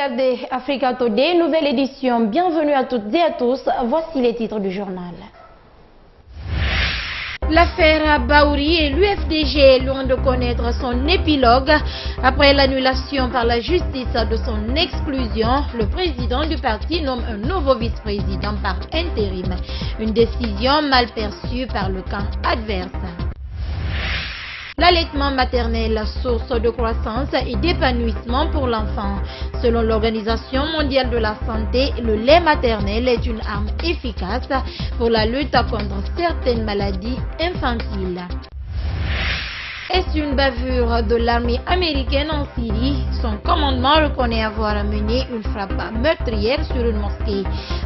regardez Africa Today, nouvelle édition. Bienvenue à toutes et à tous. Voici les titres du journal. L'affaire Bahouri et l'UFDG est loin de connaître son épilogue. Après l'annulation par la justice de son exclusion, le président du parti nomme un nouveau vice-président par intérim. Une décision mal perçue par le camp adverse. L'allaitement maternel, source de croissance et d'épanouissement pour l'enfant. Selon l'Organisation mondiale de la santé, le lait maternel est une arme efficace pour la lutte contre certaines maladies infantiles. Est-ce une bavure de l'armée américaine en Syrie? Son commandement reconnaît avoir mené une frappe meurtrière sur une mosquée.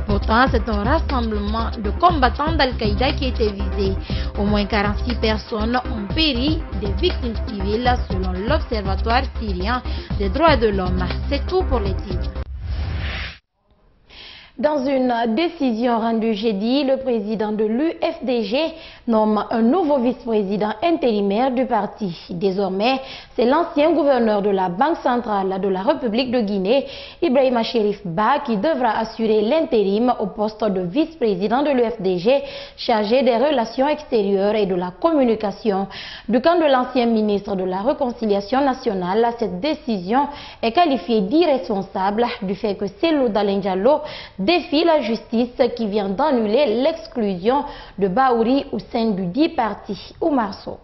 Pourtant, c'est un rassemblement de combattants d'Al-Qaïda qui était visé. Au moins 46 personnes ont péri, des victimes civiles selon l'Observatoire syrien des droits de l'homme. C'est tout pour les titres. Dans une décision rendue jeudi, le président de l'UFDG nomme un nouveau vice-président intérimaire du parti. Désormais, c'est l'ancien gouverneur de la Banque centrale de la République de Guinée, Ibrahima Chérif Ba, qui devra assurer l'intérim au poste de vice-président de l'UFDG, chargé des relations extérieures et de la communication. Du camp de l'ancien ministre de la Réconciliation nationale, cette décision est qualifiée d'irresponsable du fait que Cellou Dalein Diallo défie la justice qui vient d'annuler l'exclusion de Bahouri au sein du dit parti. Oumar Sow.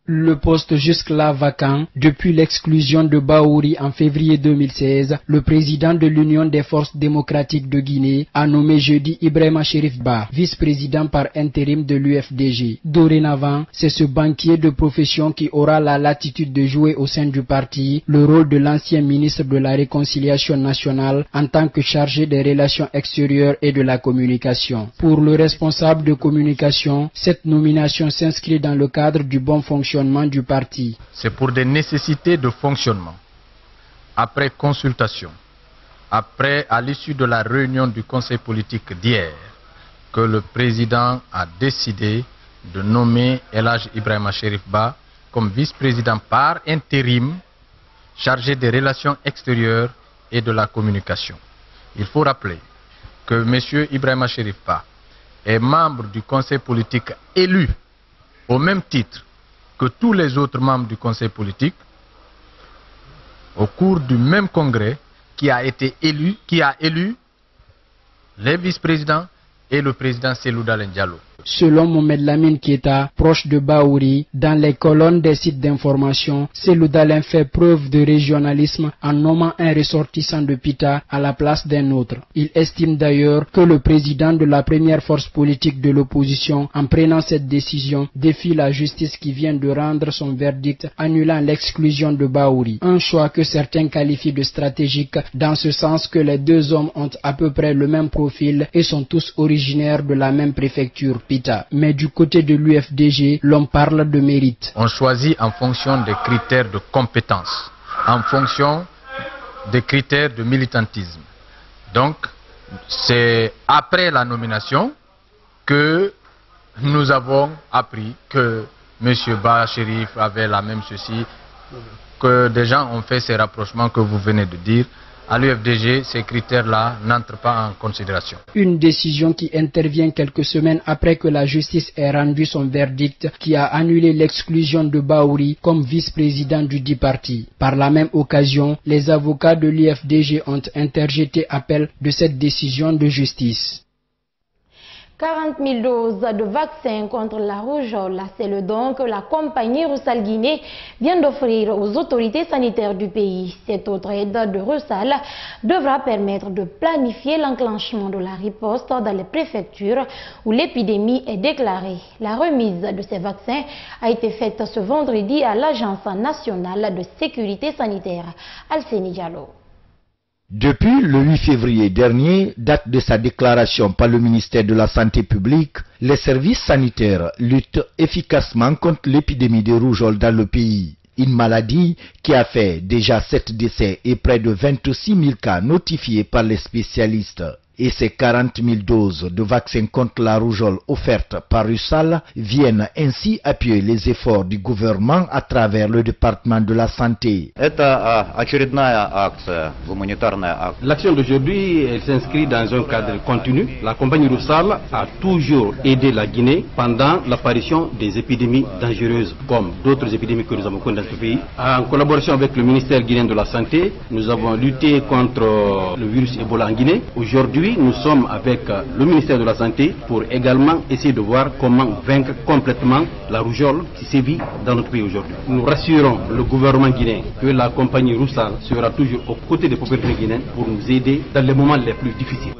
Le poste jusque-là vacant, depuis l'exclusion de Bahouri en février 2016, le président de l'Union des forces démocratiques de Guinée a nommé jeudi Ibrahima Chérif Ba, vice-président par intérim de l'UFDG. Dorénavant, c'est ce banquier de profession qui aura la latitude de jouer au sein du parti le rôle de l'ancien ministre de la Réconciliation nationale en tant que chargé des relations extérieures et de la communication. Pour le responsable de communication, cette nomination s'inscrit dans le cadre du bon fonctionnement du parti. C'est pour des nécessités de fonctionnement. Après consultation, à l'issue de la réunion du conseil politique d'hier, que le président a décidé de nommer El Hadj Ibrahima Chérif Ba comme vice-président par intérim, chargé des relations extérieures et de la communication. Il faut rappeler que M. Ibrahima Chérif Ba est membre du conseil politique élu au même titre que tous les autres membres du conseil politique au cours du même congrès qui a élu les vice-présidents et le président Cellou Dalein Diallo. Selon Mohamed Lamine Keita, proche de Bahouri, dans les colonnes des sites d'information, Cellou Dalein fait preuve de régionalisme en nommant un ressortissant de Pita à la place d'un autre. Il estime d'ailleurs que le président de la première force politique de l'opposition, en prenant cette décision, défie la justice qui vient de rendre son verdict annulant l'exclusion de Bahouri. Un choix que certains qualifient de stratégique dans ce sens que les deux hommes ont à peu près le même profil et sont tous originaires de la même préfecture. Mais du côté de l'UFDG, l'on parle de mérite. On choisit en fonction des critères de compétence, en fonction des critères de militantisme. Donc, c'est après la nomination que nous avons appris que M. Ba Chérif avait la même ceci, que des gens ont fait ces rapprochements que vous venez de dire. À l'UFDG, ces critères-là n'entrent pas en considération. Une décision qui intervient quelques semaines après que la justice ait rendu son verdict qui a annulé l'exclusion de Bahouri comme vice-président du dit parti. Par la même occasion, les avocats de l'UFDG ont interjeté appel de cette décision de justice. 40 000 doses de vaccins contre la rougeole, c'est le don que la compagnie Roussal Guinée vient d'offrir aux autorités sanitaires du pays. Cette autre aide de Roussal devra permettre de planifier l'enclenchement de la riposte dans les préfectures où l'épidémie est déclarée. La remise de ces vaccins a été faite ce vendredi à l'Agence nationale de sécurité sanitaire. Alceni Diallo. Depuis le 8 février dernier, date de sa déclaration par le ministère de la Santé publique, les services sanitaires luttent efficacement contre l'épidémie de rougeole dans le pays. Une maladie qui a fait déjà 7 décès et près de 26 000 cas notifiés par les spécialistes. Et ces 40 000 doses de vaccins contre la rougeole offertes par Russal viennent ainsi appuyer les efforts du gouvernement à travers le département de la santé. L'action d'aujourd'hui s'inscrit dans un cadre continu. La compagnie Russal a toujours aidé la Guinée pendant l'apparition des épidémies dangereuses comme d'autres épidémies que nous avons connues dans ce pays. En collaboration avec le ministère guinéen de la Santé, nous avons lutté contre le virus Ebola en Guinée. Aujourd'hui, nous sommes avec le ministère de la Santé pour également essayer de voir comment vaincre complètement la rougeole qui sévit dans notre pays aujourd'hui. Nous rassurons le gouvernement guinéen que la compagnie Russal sera toujours aux côtés des populations guinéennes pour nous aider dans les moments les plus difficiles.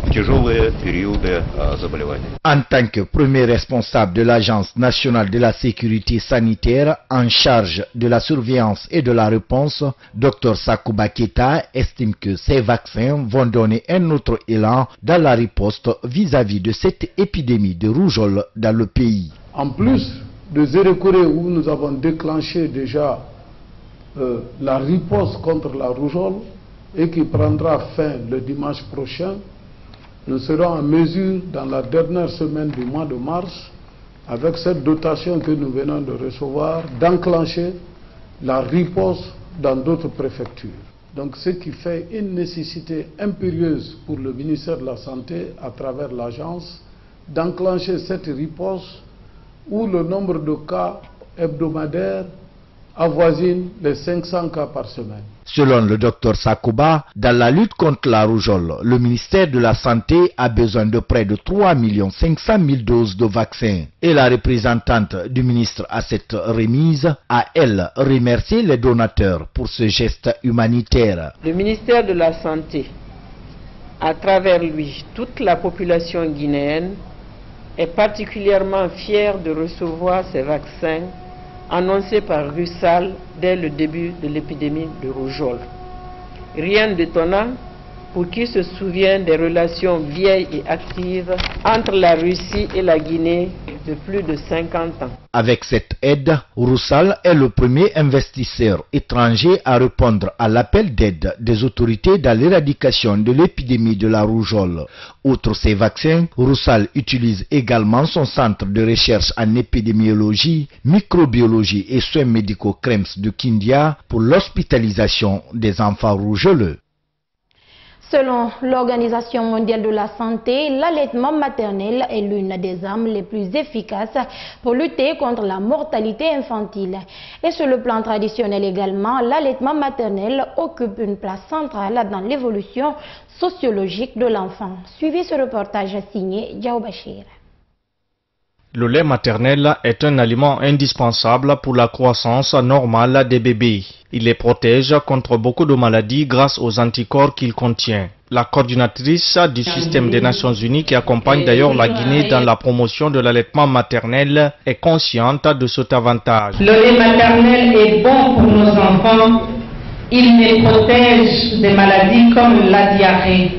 En tant que premier responsable de l'Agence nationale de la sécurité sanitaire en charge de la surveillance et de la réponse, Dr Sakouba Keita estime que ces vaccins vont donner un autre élan dans la riposte vis-à-vis de cette épidémie de rougeole dans le pays. En plus de Zérékoré où nous avons déclenché déjà la riposte contre la rougeole et qui prendra fin le dimanche prochain, nous serons en mesure dans la dernière semaine du mois de mars, avec cette dotation que nous venons de recevoir, d'enclencher la riposte dans d'autres préfectures. Donc ce qui fait une nécessité impérieuse pour le ministère de la Santé à travers l'agence d'enclencher cette riposte où le nombre de cas hebdomadaires avoisine les 500 cas par semaine. Selon le Dr Sakouba, dans la lutte contre la rougeole, le ministère de la Santé a besoin de près de 3 500 000 doses de vaccins. Et la représentante du ministre à cette remise a, elle, remercié les donateurs pour ce geste humanitaire. Le ministère de la Santé, à travers lui, toute la population guinéenne, est particulièrement fière de recevoir ces vaccins annoncé par Russal dès le début de l'épidémie de rougeole. Rien d'étonnant pour qui se souvient des relations vieilles et actives entre la Russie et la Guinée de plus de 50 ans. Avec cette aide, Russal est le premier investisseur étranger à répondre à l'appel d'aide des autorités dans l'éradication de l'épidémie de la rougeole. Outre ces vaccins, Russal utilise également son centre de recherche en épidémiologie, microbiologie et soins médicaux CREMS de Kindia pour l'hospitalisation des enfants rougeoleux. Selon l'Organisation mondiale de la santé, l'allaitement maternel est l'une des armes les plus efficaces pour lutter contre la mortalité infantile. Et sur le plan traditionnel également, l'allaitement maternel occupe une place centrale dans l'évolution sociologique de l'enfant. Suivez ce reportage signé Diao Bachir. Le lait maternel est un aliment indispensable pour la croissance normale des bébés. Il les protège contre beaucoup de maladies grâce aux anticorps qu'il contient. La coordinatrice du système des Nations Unies qui accompagne d'ailleurs la Guinée dans la promotion de l'allaitement maternel est consciente de cet avantage. Le lait maternel est bon pour nos enfants. Il les protège des maladies comme la diarrhée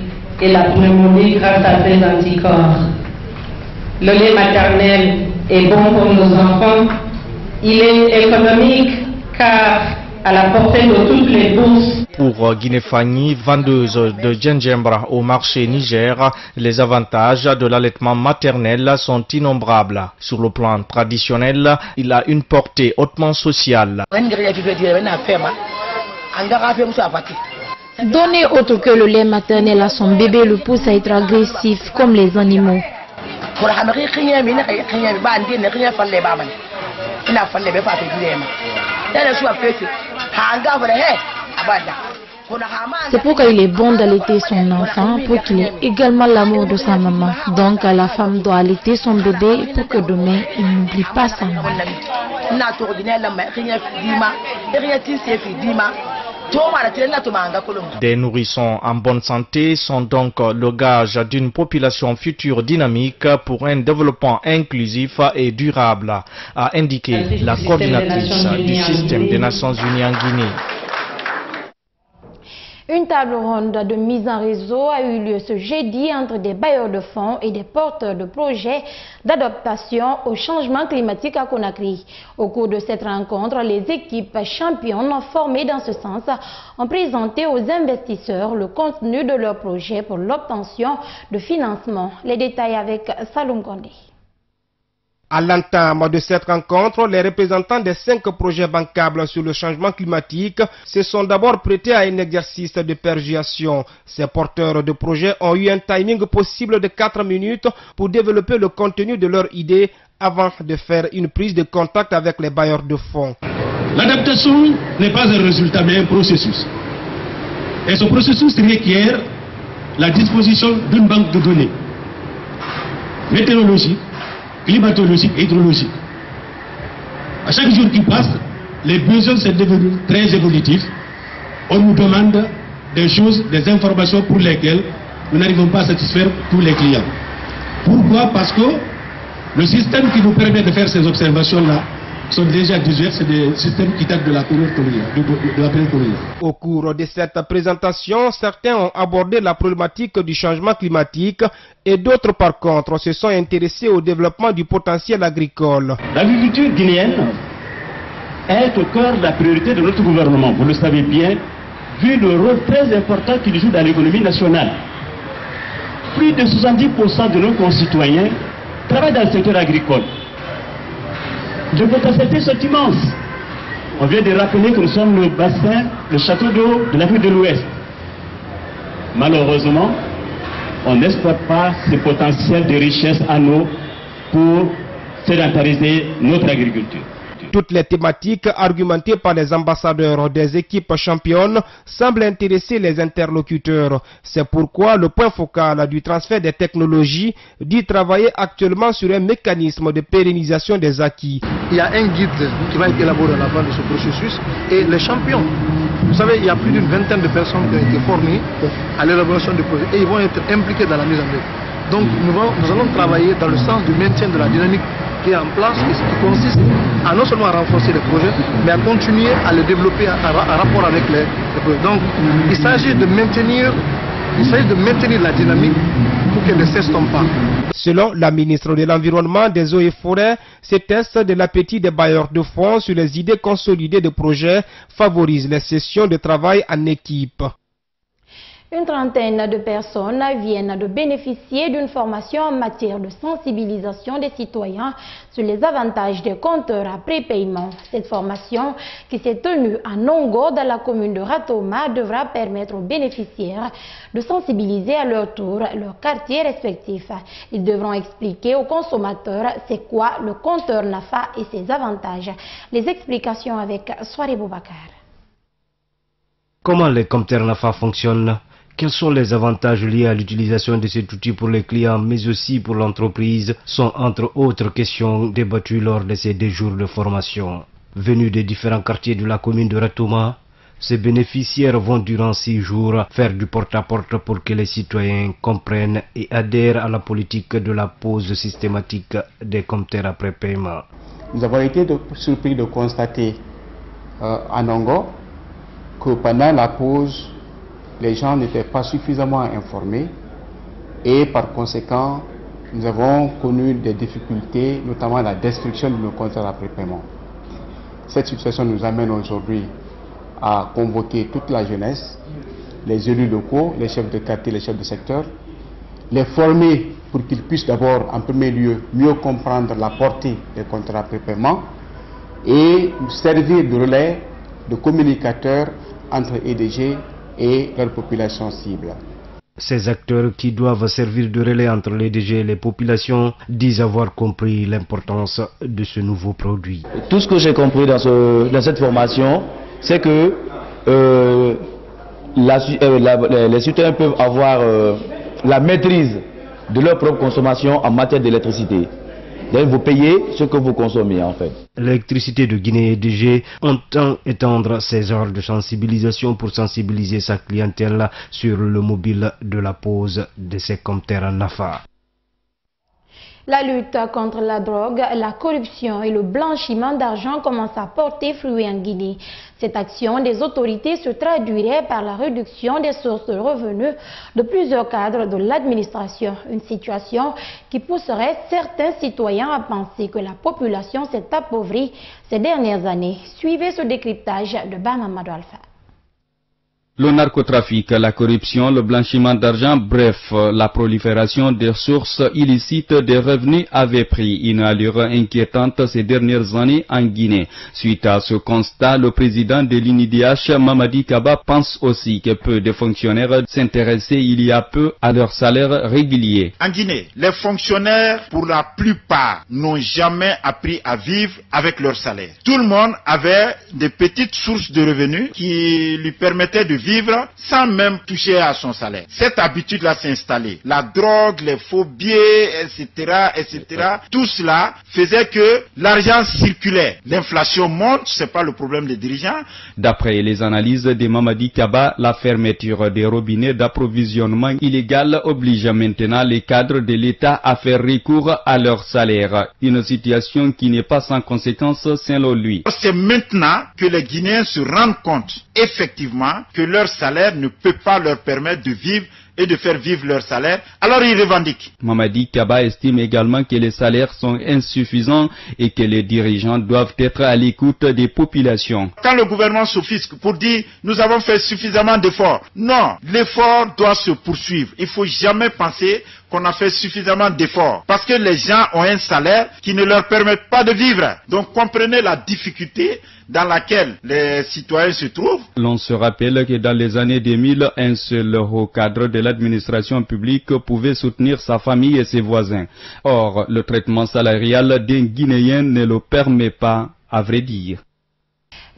et la pneumonie grâce à ses anticorps. Le lait maternel est bon pour nos enfants. Il est économique car à la portée de toutes les bourses. Pour Guinée-Fanny, vendeuse de gingembre au marché Niger, les avantages de l'allaitement maternel sont innombrables. Sur le plan traditionnel, il a une portée hautement sociale. Donner autre que le lait maternel à son bébé le pousse à être agressif comme les animaux. C'est pourquoi il est bon d'allaiter son enfant pour qu'il ait également l'amour de sa maman. Donc la femme doit allaiter son bébé pour que demain il n'oublie pas sa maman. Des nourrissons en bonne santé sont donc le gage d'une population future dynamique pour un développement inclusif et durable, a indiqué la coordinatrice du système des Nations Unies en Guinée. Une table ronde de mise en réseau a eu lieu ce jeudi entre des bailleurs de fonds et des porteurs de projets d'adaptation au changement climatique à Conakry. Au cours de cette rencontre, les équipes championnes formées dans ce sens ont présenté aux investisseurs le contenu de leurs projets pour l'obtention de financement. Les détails avec Saloum Kondé. À l'entame de cette rencontre, les représentants des 5 projets bancables sur le changement climatique se sont d'abord prêtés à un exercice de persuasion. Ces porteurs de projets ont eu un timing possible de 4 minutes pour développer le contenu de leurs idées avant de faire une prise de contact avec les bailleurs de fonds. L'adaptation n'est pas un résultat mais un processus. Et ce processus requiert la disposition d'une banque de données météorologique, climatologique et hydrologique. À chaque jour qui passe, les besoins sont devenus très évolutifs. On nous demande des choses, des informations pour lesquelles nous n'arrivons pas à satisfaire tous les clients. Pourquoi? Parce que le système qui nous permet de faire ces observations-là sont déjà désuets, c'est des systèmes qui datent de la période coloniale. Au cours de cette présentation, certains ont abordé la problématique du changement climatique et d'autres par contre se sont intéressés au développement du potentiel agricole. L'agriculture guinéenne est au cœur de la priorité de notre gouvernement, vous le savez bien, vu le rôle très important qu'il joue dans l'économie nationale. Plus de 70% de nos concitoyens travaillent dans le secteur agricole. Les potentialités sont immenses. On vient de rappeler que nous sommes le bassin, le château d'eau de l'Afrique de l'Ouest. Malheureusement, on n'exploite pas ces potentiels de richesse en eau pour sédentariser notre agriculture. Toutes les thématiques argumentées par les ambassadeurs des équipes championnes semblent intéresser les interlocuteurs. C'est pourquoi le point focal du transfert des technologies dit travailler actuellement sur un mécanisme de pérennisation des acquis. Il y a un guide qui va être élaboré à la fin de ce processus et les champions. Vous savez, il y a plus d'une vingtaine de personnes qui ont été formées à l'élaboration du projet et ils vont être impliqués dans la mise en œuvre. Donc nous allons travailler dans le sens du maintien de la dynamique qui est en place et ce qui consiste à non seulement renforcer les projets, mais à continuer à les développer en rapport avec les projets. Donc il s'agit de maintenir la dynamique pour qu'elle ne s'estompe pas. Selon la ministre de l'Environnement, des Eaux et Forêts, ces tests de l'appétit des bailleurs de fonds sur les idées consolidées de projets favorisent les sessions de travail en équipe. Une trentaine de personnes viennent de bénéficier d'une formation en matière de sensibilisation des citoyens sur les avantages des compteurs à prépaiement. Cette formation, qui s'est tenue à Nongo, dans la commune de Ratoma, devra permettre aux bénéficiaires de sensibiliser à leur tour leur quartier respectif. Ils devront expliquer aux consommateurs c'est quoi le compteur NAFA et ses avantages. Les explications avec Soiré Boubacar. Comment les compteurs NAFA fonctionnent? Quels sont les avantages liés à l'utilisation de cet outil pour les clients, mais aussi pour l'entreprise, sont entre autres questions débattues lors de ces 2 jours de formation. Venus des différents quartiers de la commune de Ratoma, ces bénéficiaires vont durant 6 jours faire du porte-à-porte pour que les citoyens comprennent et adhèrent à la politique de la pose systématique des compteurs après paiement. Nous avons été surpris de constater à Nongo que pendant la pause, les gens n'étaient pas suffisamment informés et par conséquent, nous avons connu des difficultés, notamment la destruction de nos compteurs après paiement. Cette situation nous amène aujourd'hui à convoquer toute la jeunesse, les élus locaux, les chefs de quartier, les chefs de secteur, les former pour qu'ils puissent d'abord, en premier lieu, mieux comprendre la portée des compteurs après paiement et servir de relais, de communicateurs entre EDG et leur population cible. Ces acteurs qui doivent servir de relais entre les DG et les populations disent avoir compris l'importance de ce nouveau produit. Tout ce que j'ai compris dans cette formation, c'est que les citoyens peuvent avoir la maîtrise de leur propre consommation en matière d'électricité. Vous payez ce que vous consommez en fait. L'électricité de Guinée et DG entend étendre ses heures de sensibilisation pour sensibiliser sa clientèle sur le mobile de la pose de ces compteurs NAFA. La lutte contre la drogue, la corruption et le blanchiment d'argent commence à porter fruit en Guinée. Cette action des autorités se traduirait par la réduction des sources de revenus de plusieurs cadres de l'administration. Une situation qui pousserait certains citoyens à penser que la population s'est appauvrie ces dernières années. Suivez ce décryptage de Bamamadou Alpha. Le narcotrafic, la corruption, le blanchiment d'argent, bref, la prolifération des sources illicites des revenus avait pris une allure inquiétante ces dernières années en Guinée. Suite à ce constat, le président de l'INIDH, Mamadi Kaba, pense aussi que peu de fonctionnaires s'intéressaient il y a peu à leur salaire régulier. En Guinée, les fonctionnaires, pour la plupart, n'ont jamais appris à vivre avec leur salaire. Tout le monde avait des petites sources de revenus qui lui permettaient de vivre sans même toucher à son salaire. Cette habitude-là s'est installée. La drogue, les faux billets, etc., tout cela faisait que l'argent circulait. L'inflation monte, c'est pas le problème des dirigeants. D'après les analyses de Mamadi Kaba, la fermeture des robinets d'approvisionnement illégal oblige maintenant les cadres de l'État à faire recours à leur salaire. Une situation qui n'est pas sans conséquences selon lui. C'est maintenant que les Guinéens se rendent compte, effectivement, que leur salaire ne peut pas leur permettre de vivre et de faire vivre leur salaire, alors ils revendiquent. Mamadi Kaba estime également que les salaires sont insuffisants et que les dirigeants doivent être à l'écoute des populations. Quand le gouvernement s'offusque pour dire « nous avons fait suffisamment d'efforts », non, l'effort doit se poursuivre. Il ne faut jamais penser qu'on a fait suffisamment d'efforts parce que les gens ont un salaire qui ne leur permet pas de vivre. Donc comprenez la difficulté dans laquelle les citoyens se trouvent. L'on se rappelle que dans les années 2000, un seul haut cadre de l'administration publique pouvait soutenir sa famille et ses voisins. Or, le traitement salarial d'un Guinéen ne le permet pas, à vrai dire.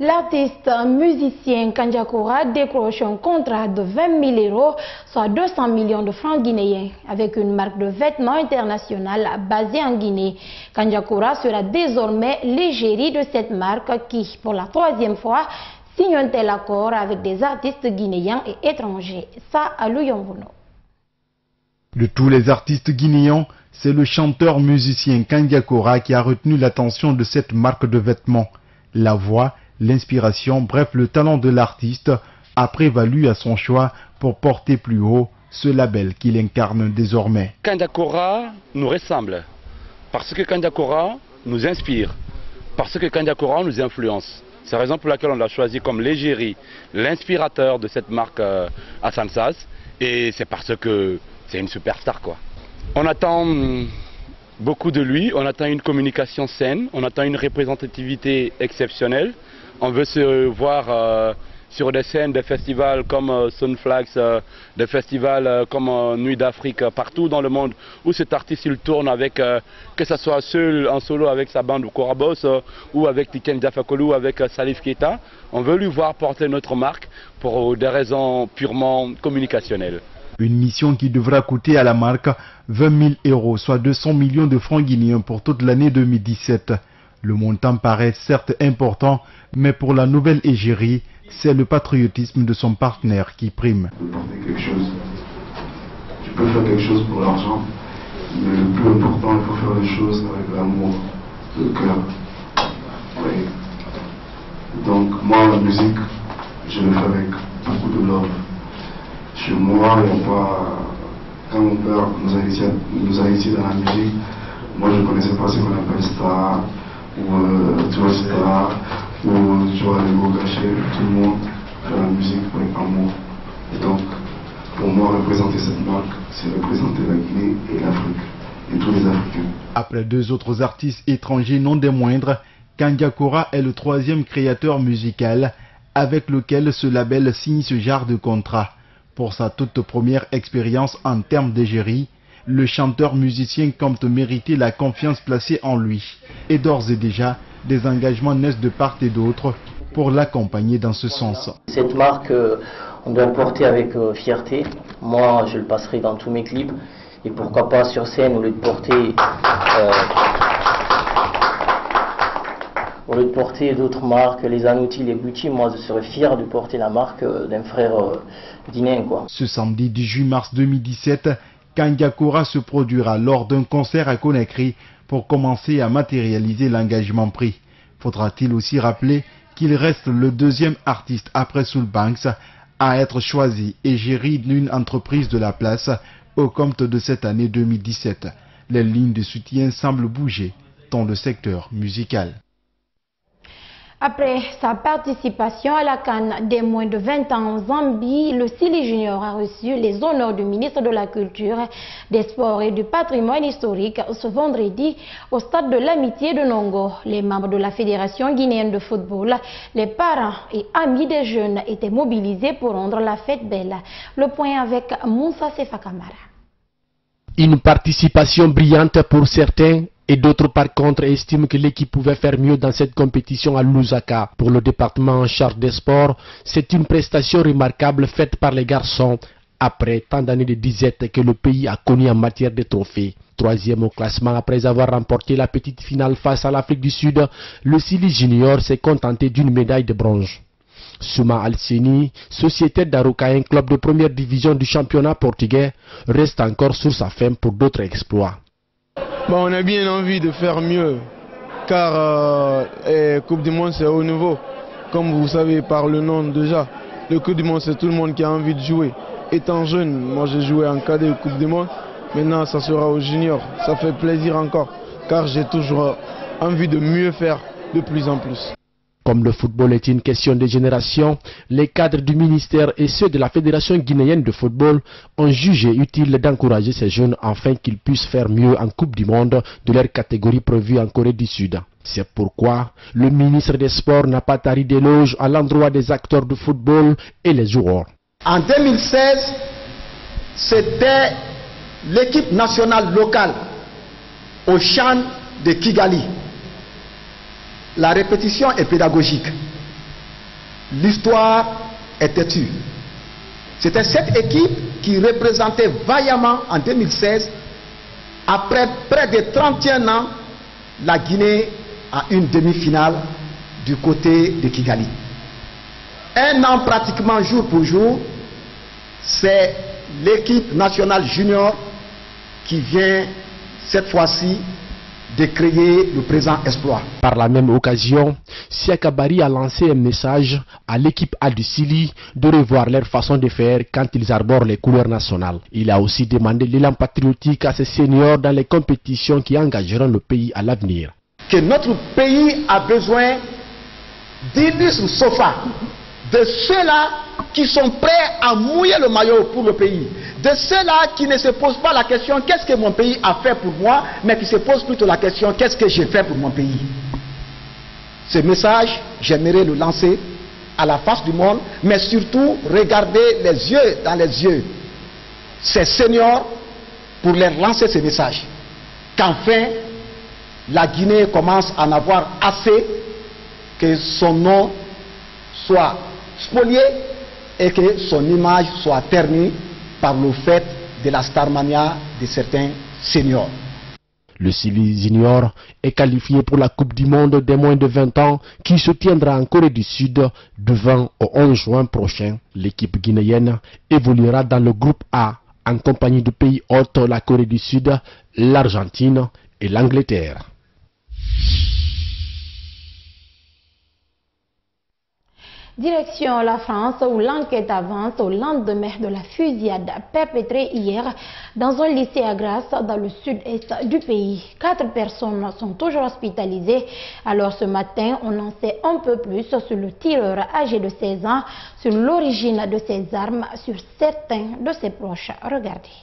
L'artiste musicien Kandiakoura décroche un contrat de 20 000 €, soit 200 millions de francs guinéens, avec une marque de vêtements internationale basée en Guinée. Kandiakoura sera désormais l'égérie de cette marque qui, pour la 3e fois, signe un tel accord avec des artistes guinéens et étrangers. Ça, à Luyombono. De tous les artistes guinéens, c'est le chanteur-musicien Kandiakoura qui a retenu l'attention de cette marque de vêtements. La voix, l'inspiration, bref le talent de l'artiste a prévalu à son choix pour porter plus haut ce label qu'il incarne désormais. Kandiakoura nous ressemble parce que Kandiakoura nous inspire, parce que Kandiakoura nous influence. C'est la raison pour laquelle on l'a choisi comme l'égérie, l'inspirateur de cette marque à Sansas, et c'est parce que c'est une superstar quoi. On attend beaucoup de lui, on attend une communication saine, on attend une représentativité exceptionnelle. On veut se voir sur des scènes, des festivals comme Sunflags, des festivals comme Nuit d'Afrique, partout dans le monde où cet artiste il tourne avec, que ce soit seul, en solo avec sa bande ou Korabos, ou avec Tiken Diafakolo, ou avec Salif Keita. On veut lui voir porter notre marque pour des raisons purement communicationnelles. Une mission qui devra coûter à la marque 20 000 €, soit 200 millions de francs guinéens pour toute l'année 2017. Le montant paraît certes important, mais pour la nouvelle égérie, c'est le patriotisme de son partenaire qui prime. Tu peux faire quelque chose pour l'argent, mais le plus important, il faut faire les choses avec l'amour, le cœur. Oui. Donc moi, la musique, je le fais avec beaucoup de love. Chez moi, il n'y a pas... Quand mon père nous a initiés dans la musique, moi je ne connaissais pas ce qu'on appelle star, ou Joe Star, ou Joe Alego Caché. Tout le monde fait la musique avec amour. Et donc, pour moi, représenter cette marque, c'est représenter la Guinée et l'Afrique, et tous les Africains. Après 2 autres artistes étrangers non des moindres, Kandiakoura est le 3e créateur musical avec lequel ce label signe ce genre de contrat. Pour sa toute première expérience en termes d'égérie, le chanteur-musicien compte mériter la confiance placée en lui. Et d'ores et déjà, des engagements naissent de part et d'autre pour l'accompagner dans ce sens. Cette marque, on doit le porter avec fierté. Moi, je le passerai dans tous mes clips. Et pourquoi pas sur scène, au lieu de porter d'autres marques, les Anouti, les Gucci, moi je serais fier de porter la marque d'un frère guinéen quoi. Ce samedi 18 mars 2017, Kandiakora se produira lors d'un concert à Conakry pour commencer à matérialiser l'engagement pris. Faudra-t-il aussi rappeler qu'il reste le deuxième artiste après Soul Banks à être choisi et géré d'une entreprise de la place au compte de cette année 2017. Les lignes de soutien semblent bouger dans le secteur musical. Après sa participation à la CAN des moins de 20 ans en Zambie, le Sili Junior a reçu les honneurs du ministre de la Culture, des Sports et du Patrimoine historique ce vendredi au stade de l'Amitié de Nongo. Les membres de la Fédération guinéenne de football, les parents et amis des jeunes étaient mobilisés pour rendre la fête belle. Le point avec Moussa Sefa Kamara. Une participation brillante pour certains et d'autres par contre estiment que l'équipe pouvait faire mieux dans cette compétition à Lusaka. Pour le département en charge des sports, c'est une prestation remarquable faite par les garçons après tant d'années de disette que le pays a connu en matière de trophées. Troisième au classement après avoir remporté la petite finale face à l'Afrique du Sud, le Sili Junior s'est contenté d'une médaille de bronze. Souma Alseni, sociétaire d'Aruka, un club de première division du championnat portugais, reste encore sur sa faim pour d'autres exploits. On a bien envie de faire mieux, car Coupe du Monde c'est haut niveau. Comme vous savez par le nom déjà, le Coupe du Monde c'est tout le monde qui a envie de jouer. Étant jeune, moi j'ai joué en cadet Coupe du Monde, maintenant ça sera au junior. Ça fait plaisir encore, car j'ai toujours envie de mieux faire de plus en plus. Comme le football est une question de génération, les cadres du ministère et ceux de la Fédération guinéenne de football ont jugé utile d'encourager ces jeunes afin qu'ils puissent faire mieux en Coupe du Monde de leur catégorie prévue en Corée du Sud. C'est pourquoi le ministre des Sports n'a pas tari d'éloges à l'endroit des acteurs de football et les joueurs. En 2016, c'était l'équipe nationale locale au CHAN de Kigali. La répétition est pédagogique. L'histoire est têtue. C'était cette équipe qui représentait vaillamment en 2016, après près de 31 ans, la Guinée à une demi-finale du côté de Kigali. Un an pratiquement jour pour jour, c'est l'équipe nationale junior qui vient cette fois-ci de créer le présent exploit. Par la même occasion, Siaka Barry a lancé un message à l'équipe A du Sili de revoir leur façon de faire quand ils arborent les couleurs nationales. Il a aussi demandé l'élan patriotique à ses seniors dans les compétitions qui engageront le pays à l'avenir. Que notre pays a besoin d'illustres sofa, de ceux-là qui sont prêts à mouiller le maillot pour le pays, de ceux-là qui ne se posent pas la question qu'est-ce que mon pays a fait pour moi, mais qui se posent plutôt la question qu'est-ce que j'ai fait pour mon pays. Ce message, j'aimerais le lancer à la face du monde, mais surtout regarder les yeux dans les yeux ces seniors pour leur lancer ce message. Qu'enfin, la Guinée commence à en avoir assez que son nom soit spolié et que son image soit ternie par le fait de la starmania de certains seniors. Le Sili Junior est qualifié pour la Coupe du Monde des moins de 20 ans qui se tiendra en Corée du Sud du 20 au 11 juin prochain. L'équipe guinéenne évoluera dans le groupe A en compagnie de pays hôtes, la Corée du Sud, l'Argentine et l'Angleterre. Direction la France où l'enquête avance au lendemain de la fusillade perpétrée hier dans un lycée à Grasse dans le sud-est du pays. 4 personnes sont toujours hospitalisées. Alors ce matin, on en sait un peu plus sur le tireur âgé de 16 ans, sur l'origine de ses armes, sur certains de ses proches. Regardez.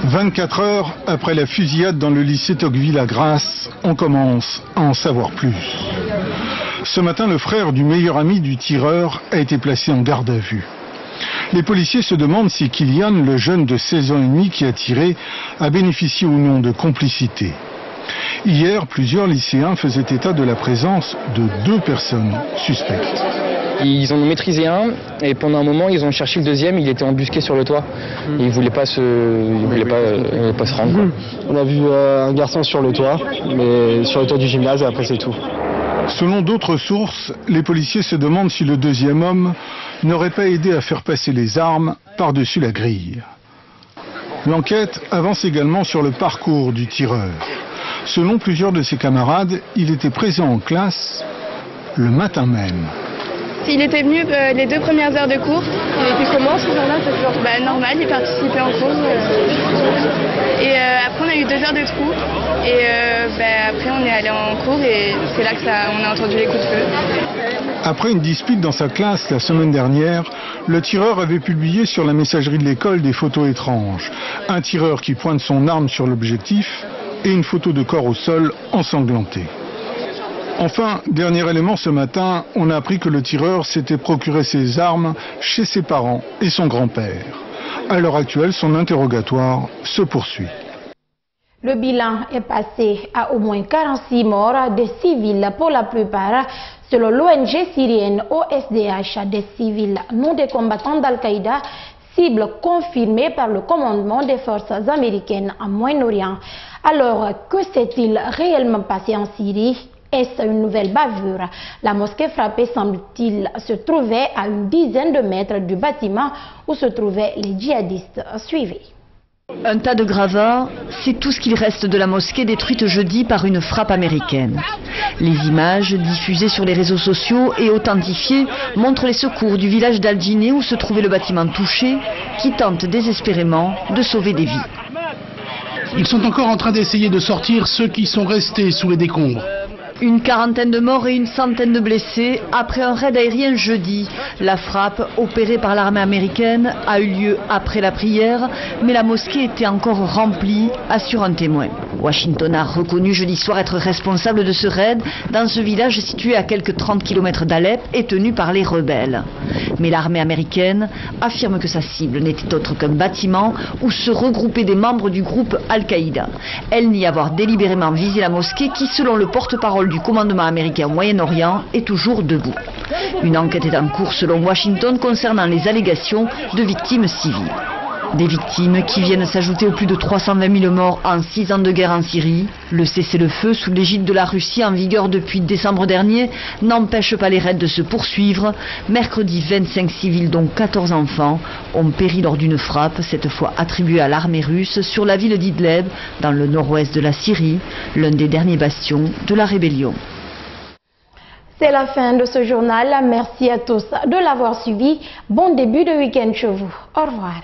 24 heures après la fusillade dans le lycée Tocqueville à Grasse, on commence à en savoir plus. Ce matin, le frère du meilleur ami du tireur a été placé en garde à vue. Les policiers se demandent si Kylian, le jeune de 16 ans et demi qui a tiré, a bénéficié ou non de complicité. Hier, plusieurs lycéens faisaient état de la présence de 2 personnes suspectes. Ils en ont maîtrisé un et pendant un moment ils ont cherché le deuxième, il était embusqué sur le toit. Et il voulait pas se rendre. On a vu un garçon sur le toit, mais sur le toit du gymnase et après c'est tout. Selon d'autres sources, les policiers se demandent si le deuxième homme n'aurait pas aidé à faire passer les armes par-dessus la grille. L'enquête avance également sur le parcours du tireur. Selon plusieurs de ses camarades, il était présent en classe le matin même. Il était venu les 2 premières heures de cours. Il était comment ce jour-là? Normal, il participait en cours. Et après on a eu 2 heures de trou. Et après on est allé en cours et c'est là qu'on a entendu les coups de feu. Après une dispute dans sa classe la semaine dernière, le tireur avait publié sur la messagerie de l'école des photos étranges. Un tireur qui pointe son arme sur l'objectif et une photo de corps au sol ensanglanté. Enfin, dernier élément ce matin, on a appris que le tireur s'était procuré ses armes chez ses parents et son grand-père. À l'heure actuelle, son interrogatoire se poursuit. Le bilan est passé à au moins 46 morts, des civils pour la plupart. Selon l'ONG syrienne OSDH, des civils non des combattants d'Al-Qaïda, cible confirmée par le commandement des forces américaines en Moyen-Orient. Alors, que s'est-il réellement passé en Syrie? Est-ce une nouvelle bavure? La mosquée frappée semble-t-il se trouver à une dizaine de mètres du bâtiment où se trouvaient les djihadistes suivis. Un tas de gravats, c'est tout ce qu'il reste de la mosquée détruite jeudi par une frappe américaine. Les images diffusées sur les réseaux sociaux et authentifiées montrent les secours du village d'Al-Jiné où se trouvait le bâtiment touché, qui tente désespérément de sauver des vies. Ils sont encore en train d'essayer de sortir ceux qui sont restés sous les décombres. Une quarantaine de morts et une centaine de blessés après un raid aérien jeudi. La frappe, opérée par l'armée américaine, a eu lieu après la prière, mais la mosquée était encore remplie, assure un témoin. Washington a reconnu jeudi soir être responsable de ce raid dans ce village situé à quelques 30 km d'Alep et tenu par les rebelles. Mais l'armée américaine affirme que sa cible n'était autre qu'un bâtiment où se regroupaient des membres du groupe Al-Qaïda. Elle nie avoir délibérément visé la mosquée qui, selon le porte-parole du commandement américain au Moyen-Orient, est toujours debout. Une enquête est en cours selon Washington concernant les allégations de victimes civiles. Des victimes qui viennent s'ajouter aux plus de 320 000 morts en 6 ans de guerre en Syrie. Le cessez-le-feu sous l'égide de la Russie en vigueur depuis décembre dernier n'empêche pas les raids de se poursuivre. Mercredi, 25 civils dont 14 enfants ont péri lors d'une frappe, cette fois attribuée à l'armée russe, sur la ville d'Idleb, dans le nord-ouest de la Syrie, l'un des derniers bastions de la rébellion. C'est la fin de ce journal. Merci à tous de l'avoir suivi. Bon début de week-end chez vous. Au revoir.